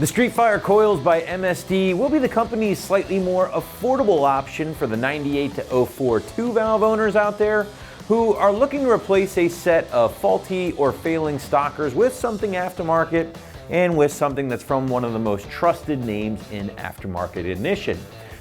The StreetFire coils by MSD will be the company's slightly more affordable option for the 98 to 04 2-valve owners out there who are looking to replace a set of faulty or failing stockers with something aftermarket and with something that's from one of the most trusted names in aftermarket ignition.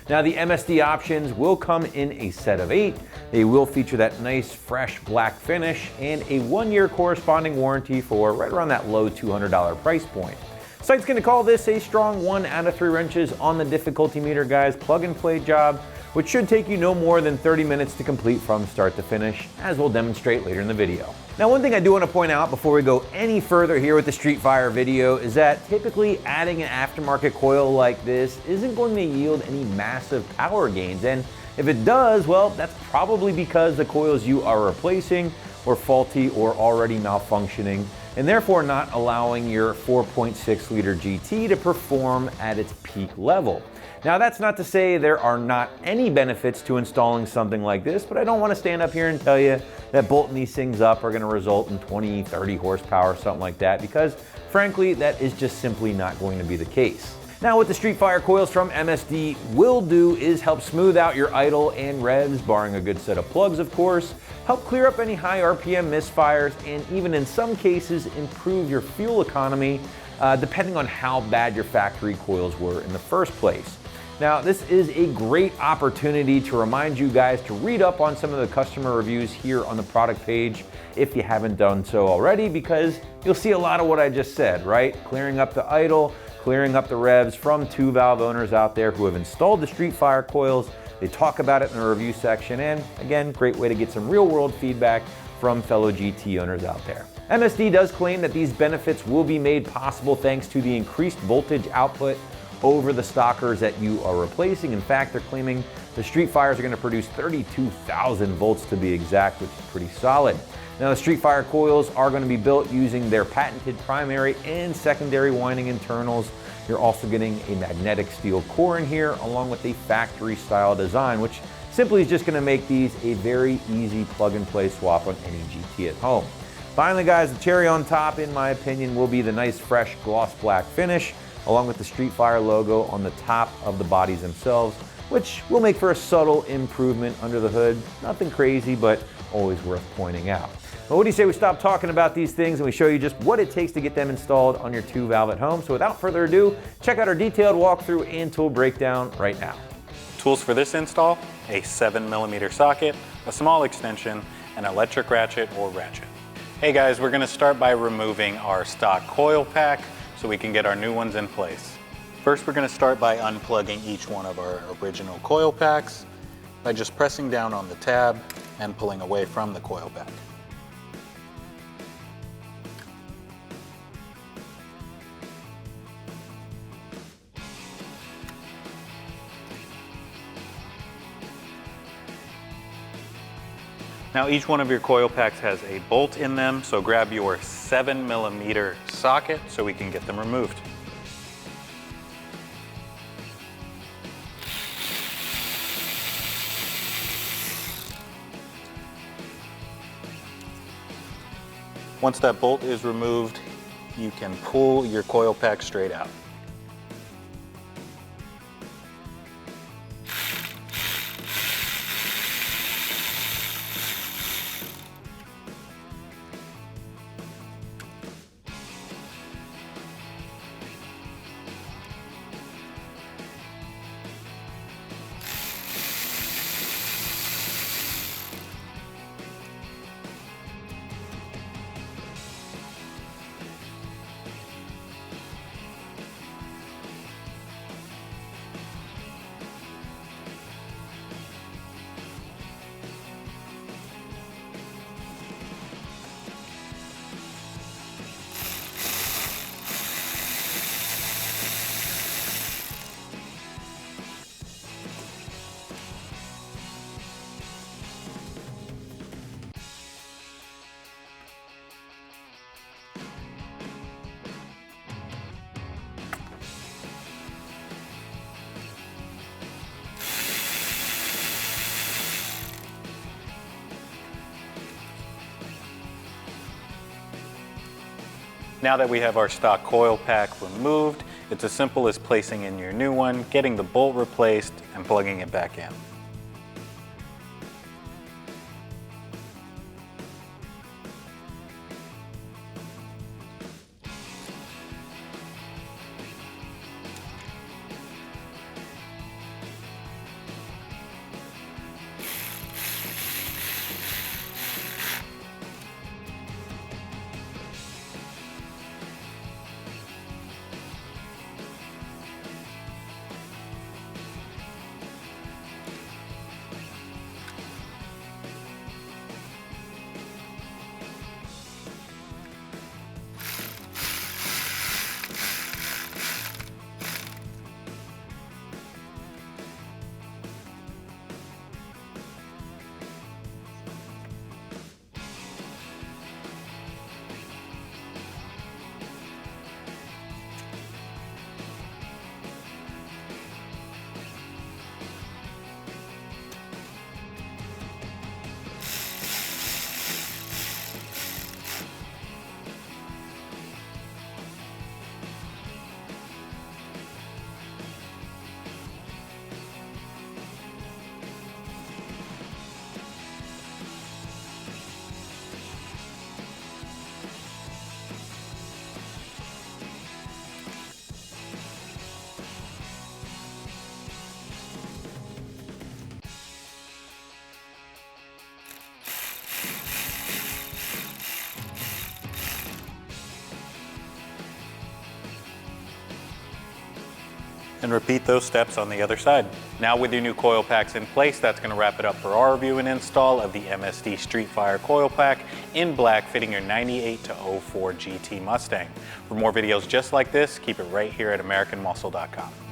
Now, the MSD options will come in a set of 8. They will feature that nice fresh black finish and a 1-year corresponding warranty for right around that low $200 price point. Site's going to call this a strong 1 out of 3 wrenches on the difficulty meter, guys, plug and play job, which should take you no more than 30 minutes to complete from start to finish, as we'll demonstrate later in the video. Now, one thing I do want to point out before we go any further here with the StreetFire video is that typically adding an aftermarket coil like this isn't going to yield any massive power gains, and if it does, well, that's probably because the coils you are replacing were faulty or already malfunctioning, and therefore not allowing your 4.6 liter GT to perform at its peak level. Now, that's not to say there are not any benefits to installing something like this, but I don't want to stand up here and tell you that bolting these things up are going to result in 20, 30 horsepower, something like that, because frankly, that is just simply not going to be the case. Now, what the StreetFire coils from MSD will do is help smooth out your idle and revs, barring a good set of plugs, of course, help clear up any high RPM misfires, and even in some cases improve your fuel economy, depending on how bad your factory coils were in the first place. Now, this is a great opportunity to remind you guys to read up on some of the customer reviews here on the product page if you haven't done so already, because you'll see a lot of what I just said, right? Clearing up the idle, clearing up the revs from 2-valve owners out there who have installed the StreetFire coils. They talk about it in the review section, and again, great way to get some real-world feedback from fellow GT owners out there. MSD does claim that these benefits will be made possible thanks to the increased voltage output over the stockers that you are replacing. In fact, they're claiming the StreetFires are going to produce 32,000 volts to be exact, which is pretty solid. Now, the StreetFire coils are going to be built using their patented primary and secondary winding internals. You're also getting a magnetic steel core in here, along with a factory style design, which simply is just going to make these a very easy plug and play swap on any GT at home. Finally, guys, the cherry on top, in my opinion, will be the nice fresh gloss black finish, along with the StreetFire logo on the top of the bodies themselves, which will make for a subtle improvement under the hood. Nothing crazy, but always worth pointing out. Well, what do you say we stop talking about these things and we show you just what it takes to get them installed on your 2-valve at home? So without further ado, check out our detailed walkthrough and tool breakdown right now. Tools for this install: a 7mm socket, a small extension, an electric ratchet or ratchet. Hey guys, we're going to start by removing our stock coil pack so we can get our new ones in place. First, we're going to start by unplugging each one of our original coil packs by just pressing down on the tab and pulling away from the coil pack. Now, each one of your coil packs has a bolt in them, so grab your 7mm socket so we can get them removed. Once that bolt is removed, you can pull your coil pack straight out. Now that we have our stock coil pack removed, It's as simple as placing in your new one, getting the bolt replaced, and plugging it back in. And repeat those steps on the other side. Now with your new coil packs in place, that's going to wrap it up for our review and install of the MSD StreetFire coil pack in black, fitting your 98 to 04 GT Mustang. For more videos just like this, keep it right here at AmericanMuscle.com.